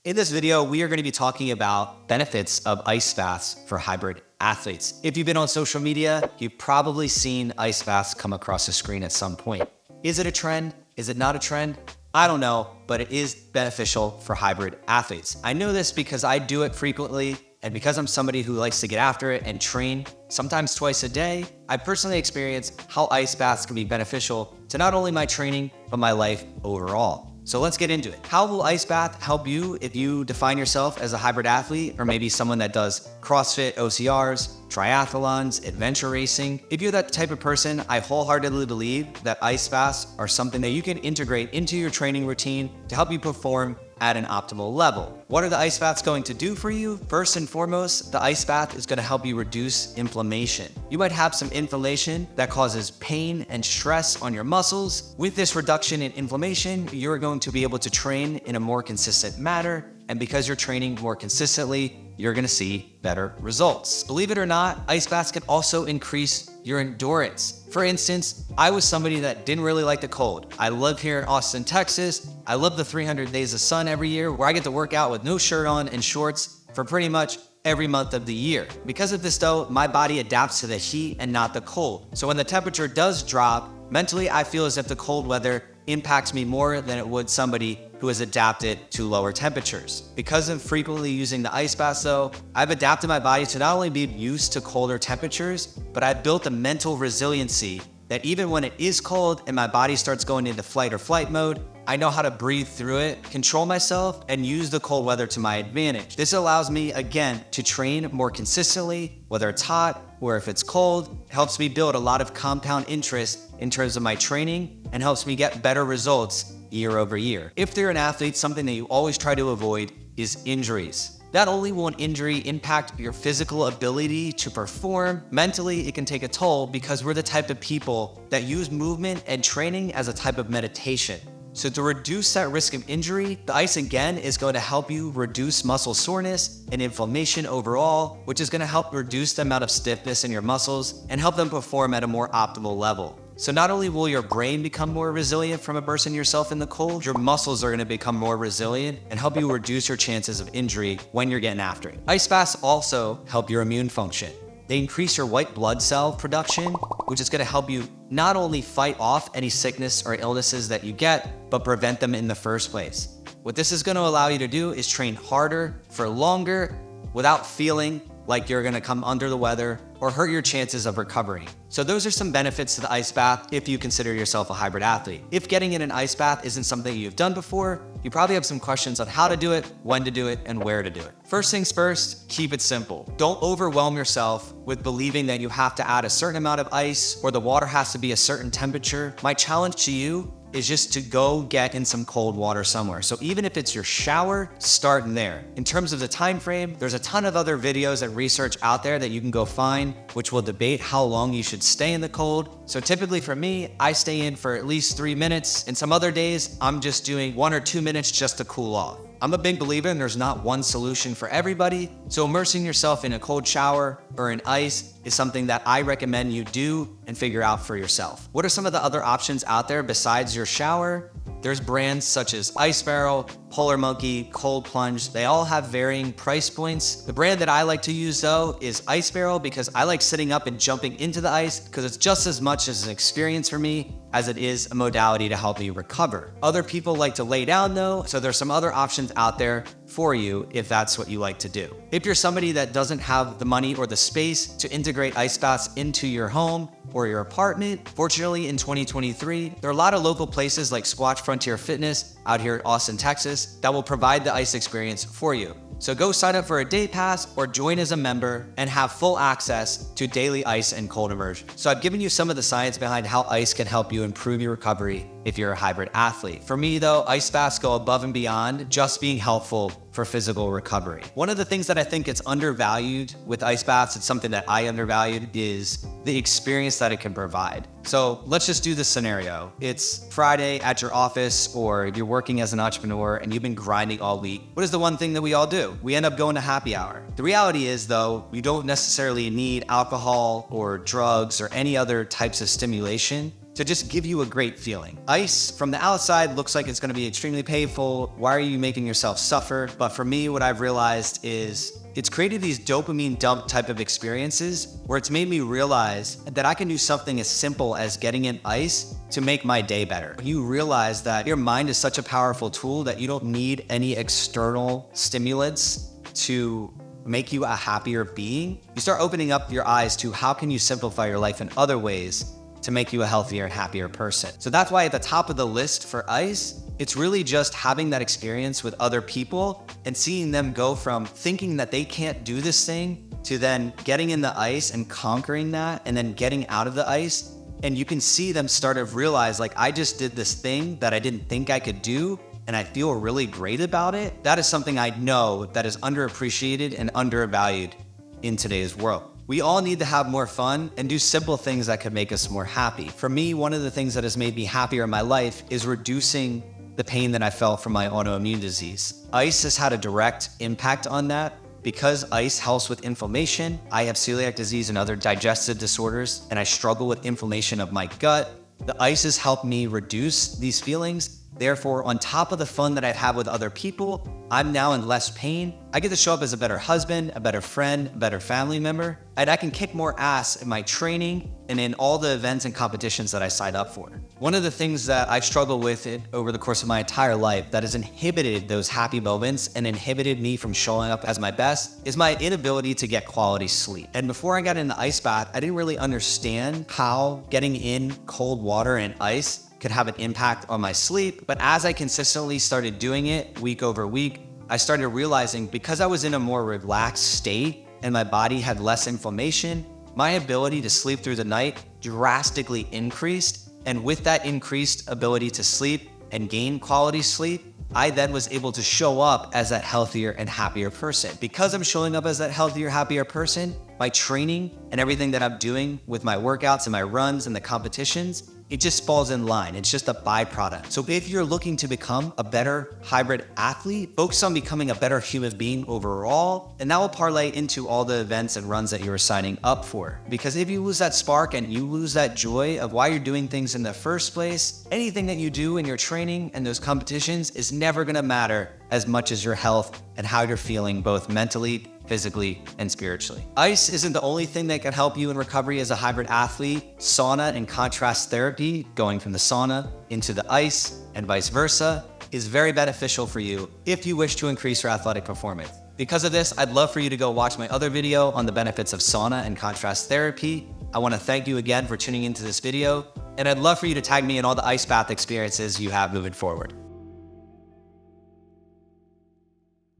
In this video, we are going to be talking about benefits of ice baths for hybrid athletes. If you've been on social media, you've probably seen ice baths come across the screen at some point. Is it a trend? Is it not a trend? I don't know, but it is beneficial for hybrid athletes. I know this because I do it frequently, and because I'm somebody who likes to get after it and train, sometimes twice a day, I personally experience how ice baths can be beneficial to not only my training, but my life overall. So let's get into it. How will ice bath help you if you define yourself as a hybrid athlete, or maybe someone that does CrossFit, OCRs, triathlons, adventure racing? If you're that type of person, I wholeheartedly believe that ice baths are something that you can integrate into your training routine to help you perform at an optimal level. What are the ice baths going to do for you? First and foremost, the ice bath is going to help you reduce inflammation. You might have some inflammation that causes pain and stress on your muscles. With this reduction in inflammation, you're going to be able to train in a more consistent manner. And because you're training more consistently, you're gonna see better results. Believe it or not, ice baths can also increase your endurance. For instance, I was somebody that didn't really like the cold. I live here in Austin, Texas. I love the 300 days of sun every year where I get to work out with no shirt on and shorts for pretty much every month of the year. Because of this though, my body adapts to the heat and not the cold. So when the temperature does drop, mentally I feel as if the cold weather impacts me more than it would somebody who has adapted to lower temperatures. Because I'm frequently using the ice baths though, I've adapted my body to not only be used to colder temperatures, but I've built a mental resiliency that even when it is cold and my body starts going into fight or flight mode, I know how to breathe through it, control myself, and use the cold weather to my advantage. This allows me, again, to train more consistently, whether it's hot or if it's cold. It helps me build a lot of compound interest in terms of my training and helps me get better results year over year. If you're an athlete, something that you always try to avoid is injuries. Not only will an injury impact your physical ability to perform, mentally it can take a toll because we're the type of people that use movement and training as a type of meditation. So to reduce that risk of injury, the ice again is going to help you reduce muscle soreness and inflammation overall, which is going to help reduce the amount of stiffness in your muscles and help them perform at a more optimal level. So not only will your brain become more resilient from immersing yourself in the cold, your muscles are going to become more resilient and help you reduce your chances of injury when you're getting after it. Ice baths also help your immune function. They increase your white blood cell production, which is going to help you not only fight off any sickness or illnesses that you get, but prevent them in the first place. What this is going to allow you to do is train harder for longer without feeling like you're going to come under the weather or hurt your chances of recovering. So those are some benefits to the ice bath if you consider yourself a hybrid athlete. If getting in an ice bath isn't something you've done before, you probably have some questions on how to do it, when to do it, and where to do it. First things first, keep it simple. Don't overwhelm yourself with believing that you have to add a certain amount of ice or the water has to be a certain temperature. My challenge to you is just to go get in some cold water somewhere. So even if it's your shower, start in there. In terms of the time frame, there's a ton of other videos and research out there that you can go find, which will debate how long you should stay in the cold. So typically for me, I stay in for at least 3 minutes. And some other days, I'm just doing 1 or 2 minutes just to cool off. I'm a big believer in there's not one solution for everybody. So immersing yourself in a cold shower or in ice is something that I recommend you do and figure out for yourself. What are some of the other options out there besides your shower? There's brands such as Ice Barrel, Polar Monkey, Cold Plunge. They all have varying price points. The brand that I like to use though is Ice Barrel because I like sitting up and jumping into the ice because it's just as much as an experience for me as it is a modality to help me recover. Other people like to lay down though, so there's some other options out there for you if that's what you like to do. If you're somebody that doesn't have the money or the space to integrate ice baths into your home or your apartment, fortunately in 2023, there are a lot of local places like Squatch Frontier Fitness out here in Austin, Texas, that will provide the ice experience for you. So go sign up for a day pass or join as a member and have full access to daily ice and cold immersion. So I've given you some of the science behind how ice can help you improve your recovery if you're a hybrid athlete. For me though, ice baths go above and beyond just being helpful for physical recovery. One of the things that I think is undervalued with ice baths, it's something that I undervalued, is the experience that it can provide. So let's just do this scenario. It's Friday at your office or you're working as an entrepreneur and you've been grinding all week. What is the one thing that we all do? We end up going to happy hour. The reality is though, we don't necessarily need alcohol or drugs or any other types of stimulation to just give you a great feeling. Ice from the outside looks like it's gonna be extremely painful. Why are you making yourself suffer? But for me, what I've realized is it's created these dopamine dump type of experiences where it's made me realize that I can do something as simple as getting in ice to make my day better. When you realize that your mind is such a powerful tool that you don't need any external stimulants to make you a happier being, you start opening up your eyes to how can you simplify your life in other ways to make you a healthier and happier person. So that's why at the top of the list for ice, it's really just having that experience with other people and seeing them go from thinking that they can't do this thing to then getting in the ice and conquering that and then getting out of the ice. And you can see them start to realize, like, I just did this thing that I didn't think I could do and I feel really great about it. That is something I know that is underappreciated and undervalued in today's world. We all need to have more fun and do simple things that could make us more happy. For me, one of the things that has made me happier in my life is reducing the pain that I felt from my autoimmune disease. Ice has had a direct impact on that. Because ice helps with inflammation, I have celiac disease and other digestive disorders, and I struggle with inflammation of my gut. The ice has helped me reduce these feelings. Therefore, on top of the fun that I've had with other people, I'm now in less pain. I get to show up as a better husband, a better friend, a better family member, and I can kick more ass in my training and in all the events and competitions that I signed up for. One of the things that I struggled with over the course of my entire life that has inhibited those happy moments and inhibited me from showing up as my best is my inability to get quality sleep. And before I got in the ice bath, I didn't really understand how getting in cold water and ice could have an impact on my sleep. But as I consistently started doing it week over week, I started realizing because I was in a more relaxed state and my body had less inflammation, my ability to sleep through the night drastically increased. And with that increased ability to sleep and gain quality sleep, I then was able to show up as that healthier and happier person. Because I'm showing up as that healthier, happier person, my training and everything that I'm doing with my workouts and my runs and the competitions, it just falls in line. It's just a byproduct. So if you're looking to become a better hybrid athlete, focus on becoming a better human being overall, and that will parlay into all the events and runs that you're signing up for. Because if you lose that spark and you lose that joy of why you're doing things in the first place, anything that you do in your training and those competitions is never gonna matter as much as your health and how you're feeling both mentally, physically, and spiritually. Ice isn't the only thing that can help you in recovery as a hybrid athlete. Sauna and contrast therapy, going from the sauna into the ice and vice versa, is very beneficial for you if you wish to increase your athletic performance. Because of this, I'd love for you to go watch my other video on the benefits of sauna and contrast therapy. I wanna thank you again for tuning into this video, and I'd love for you to tag me in all the ice bath experiences you have moving forward.